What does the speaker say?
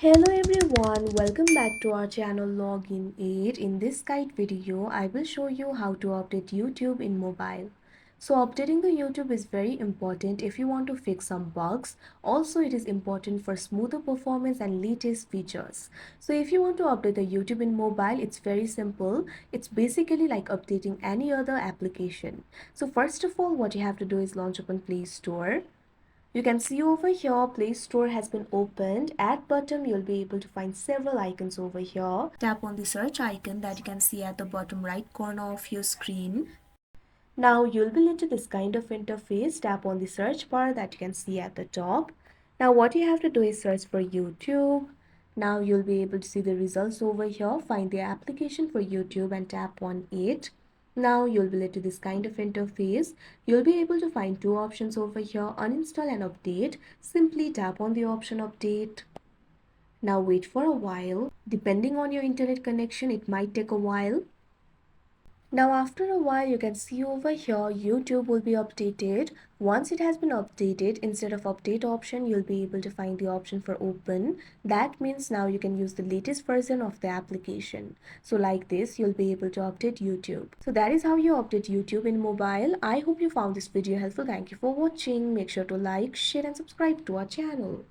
Hello everyone, welcome back to our channel Login 8. In this guide video, I will show you how to update YouTube in mobile. So updating the YouTube is very important if you want to fix some bugs. Also, it is important for smoother performance and latest features. So if you want to update the YouTube in mobile, it's very simple. It's basically like updating any other application. So first of all, what you have to do is launch open Play Store. You can see over here Play Store has been opened. At bottom you'll be able to find several icons over here. Tap on the search icon that you can see at the bottom right corner of your screen. Now you'll be led to this kind of interface. Tap on the search bar that you can see at the top. Now what you have to do is search for YouTube. Now you'll be able to see the results over here. Find the application for YouTube and tap on it. Now you'll be led to this kind of interface. You'll be able to find two options over here, uninstall and update. Simply tap on the option update. Now wait for a while. Depending on your internet connection, it might take a while. Now after a while you can see over here YouTube will be updated. Once it has been updated, instead of update option you'll be able to find the option for open. That means now you can use the latest version of the application. So like this you'll be able to update YouTube. So that is how you update YouTube in mobile. I hope you found this video helpful. Thank you for watching. Make sure to like, share and subscribe to our channel.